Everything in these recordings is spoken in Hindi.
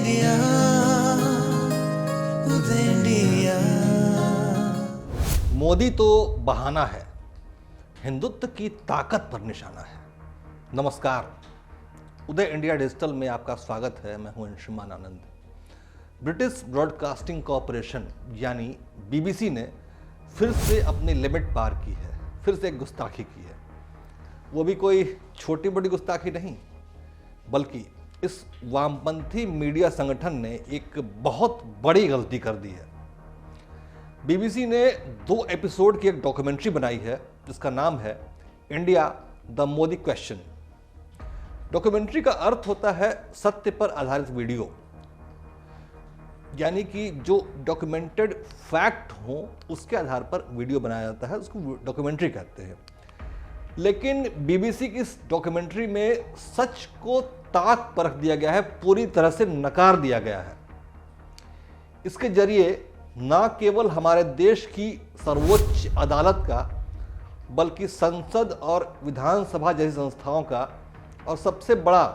इंडिया, उदय इंडिया। मोदी तो बहाना है, हिंदुत्व की ताकत पर निशाना है। नमस्कार, उदय इंडिया डिजिटल में आपका स्वागत है। मैं हूं अंशुमान आनंद। ब्रिटिश ब्रॉडकास्टिंग कॉरपोरेशन यानी बीबीसी ने फिर से अपनी लिमिट पार की है, फिर से एक गुस्ताखी की है। वो भी कोई छोटी बड़ी गुस्ताखी नहीं, बल्कि इस वामपंथी मीडिया संगठन ने एक बहुत बड़ी गलती कर दी है। बीबीसी ने 2 एपिसोड की एक डॉक्यूमेंट्री बनाई है जिसका नाम है India the Modi question. Documentary का अर्थ होता है सत्य पर आधारित वीडियो, यानी कि जो डॉक्यूमेंटेड फैक्ट हो उसके आधार पर वीडियो बनाया जाता है, उसको डॉक्यूमेंट्री कहते हैं। लेकिन बीबीसी की इस डॉक्यूमेंट्री में सच को ताक परख दिया गया है, पूरी तरह से नकार दिया गया है। इसके जरिए न केवल हमारे देश की सर्वोच्च अदालत का, बल्कि संसद और विधानसभा जैसी संस्थाओं का, और सबसे बड़ा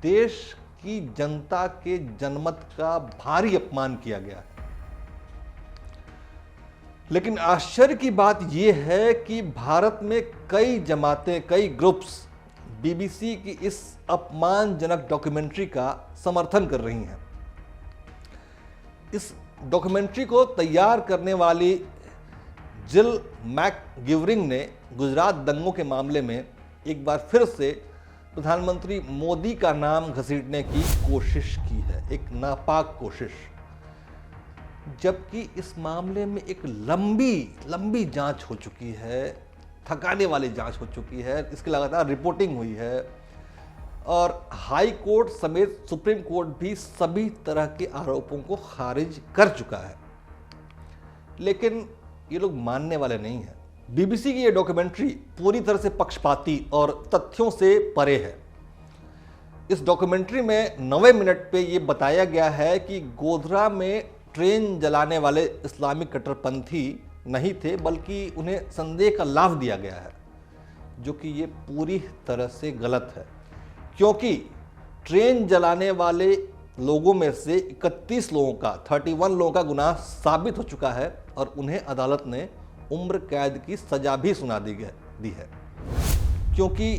देश की जनता के जनमत का भारी अपमान किया गया है। लेकिन आश्चर्य की बात यह है कि भारत में कई जमातें, कई ग्रुप्स बीबीसी की इस अपमानजनक डॉक्यूमेंट्री का समर्थन कर रही हैं। इस डॉक्यूमेंट्री को तैयार करने वाली जिल मैकगिवरिंग ने गुजरात दंगों के मामले में एक बार फिर से प्रधानमंत्री मोदी का नाम घसीटने की कोशिश की है, एक नापाक कोशिश। जबकि इस मामले में एक लंबी जांच हो चुकी है, थकाने वाली जांच हो चुकी है, इसकी लगातार रिपोर्टिंग हुई है और हाई कोर्ट समेत सुप्रीम कोर्ट भी सभी तरह के आरोपों को खारिज कर चुका है। लेकिन ये लोग मानने वाले नहीं हैं। बीबीसी की ये डॉक्यूमेंट्री पूरी तरह से पक्षपाती और तथ्यों से परे है। इस डॉक्यूमेंट्री में 9वें मिनट पे ये बताया गया है कि गोधरा में ट्रेन जलाने वाले इस्लामिक कट्टरपंथी नहीं थे, बल्कि उन्हें संदेह का लाभ दिया गया है, जो कि ये पूरी तरह से गलत है। क्योंकि ट्रेन जलाने वाले लोगों में से 31 लोगों का, 31 लोगों का गुनाह साबित हो चुका है और उन्हें अदालत ने उम्र कैद की सजा भी सुना दी है। क्योंकि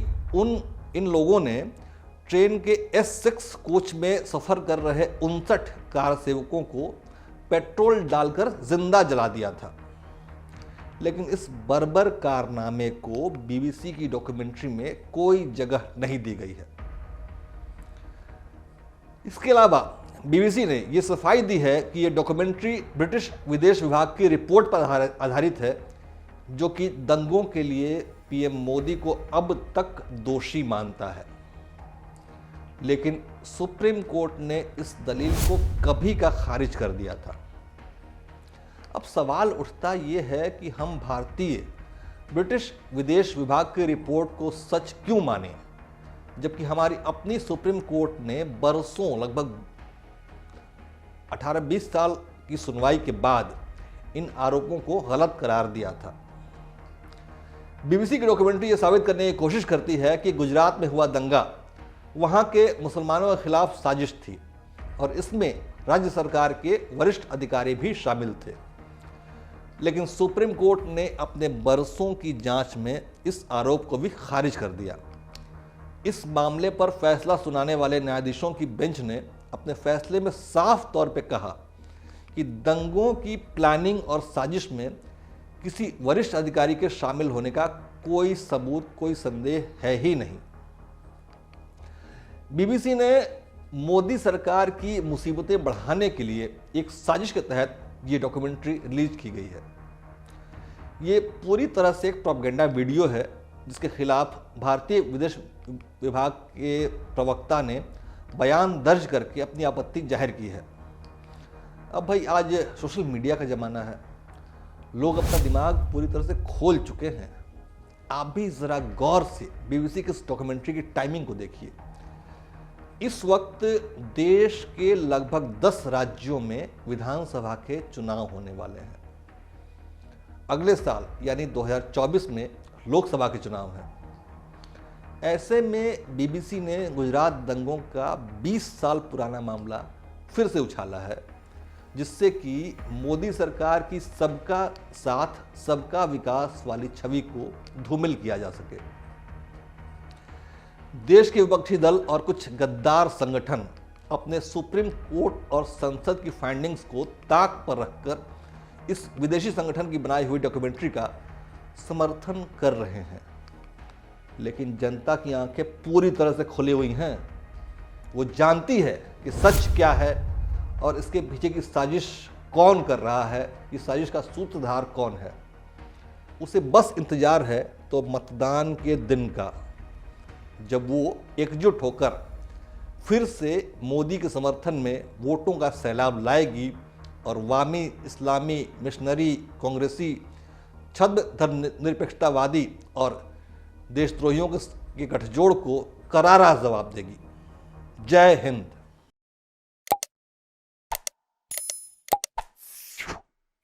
इन लोगों ने ट्रेन के S6 कोच में सफ़र कर रहे 59 कार सेवकों को पेट्रोल डालकर जिंदा जला दिया था। लेकिन इस बर्बर कारनामे को बीबीसी की डॉक्यूमेंट्री में कोई जगह नहीं दी गई है। इसके अलावा बीबीसी ने यह सफाई दी है कि यह डॉक्यूमेंट्री ब्रिटिश विदेश विभाग की रिपोर्ट पर आधारित है, जो कि दंगों के लिए पीएम मोदी को अब तक दोषी मानता है। लेकिन सुप्रीम कोर्ट ने इस दलील को कभी का खारिज कर दिया था। अब सवाल उठता यह है कि हम भारतीय ब्रिटिश विदेश विभाग की रिपोर्ट को सच क्यों माने, जबकि हमारी अपनी सुप्रीम कोर्ट ने बरसों, लगभग 18-20 साल की सुनवाई के बाद इन आरोपों को गलत करार दिया था। बीबीसी की डॉक्यूमेंट्री यह साबित करने की कोशिश करती है कि गुजरात में हुआ दंगा वहां के मुसलमानों के खिलाफ साजिश थी और इसमें राज्य सरकार के वरिष्ठ अधिकारी भी शामिल थे। लेकिन सुप्रीम कोर्ट ने अपने बरसों की जांच में इस आरोप को भी खारिज कर दिया। इस मामले पर फैसला सुनाने वाले न्यायाधीशों की बेंच ने अपने फैसले में साफ तौर पर कहा कि दंगों की प्लानिंग और साजिश में किसी वरिष्ठ अधिकारी के शामिल होने का कोई सबूत, कोई संदेह है ही नहीं। बीबीसी ने मोदी सरकार की मुसीबतें बढ़ाने के लिए एक साजिश के तहत ये डॉक्यूमेंट्री रिलीज की गई है। ये पूरी तरह से एक प्रोपेगेंडा वीडियो है जिसके खिलाफ भारतीय विदेश विभाग के प्रवक्ता ने बयान दर्ज करके अपनी आपत्ति जाहिर की है। अब भाई, आज सोशल मीडिया का ज़माना है, लोग अपना दिमाग पूरी तरह से खोल चुके हैं। आप भी ज़रा गौर से बीबीसी की इस डॉक्यूमेंट्री की टाइमिंग को देखिए। इस वक्त देश के लगभग 10 राज्यों में विधानसभा के चुनाव होने वाले हैं। अगले साल यानी 2024 में लोकसभा के चुनाव हैं। ऐसे में बीबीसी ने गुजरात दंगों का 20 साल पुराना मामला फिर से उछाला है, जिससे कि मोदी सरकार की सबका साथ सबका विकास वाली छवि को धूमिल किया जा सके। देश के विपक्षी दल और कुछ गद्दार संगठन अपने सुप्रीम कोर्ट और संसद की फाइंडिंग्स को ताक पर रखकर इस विदेशी संगठन की बनाई हुई डॉक्यूमेंट्री का समर्थन कर रहे हैं, लेकिन जनता की आंखें पूरी तरह से खुली हुई हैं। वो जानती है कि सच क्या है और इसके पीछे की साजिश कौन कर रहा है, इस साजिश का सूत्रधार कौन है। उसे बस इंतजार है तो मतदान के दिन का, जब वो एकजुट होकर फिर से मोदी के समर्थन में वोटों का सैलाब लाएगी और वामी, इस्लामी, मिशनरी, कांग्रेसी, छद्म धर्मनिरपेक्षतावादी और देशद्रोहियों के गठजोड़ को करारा जवाब देगी। जय हिंद।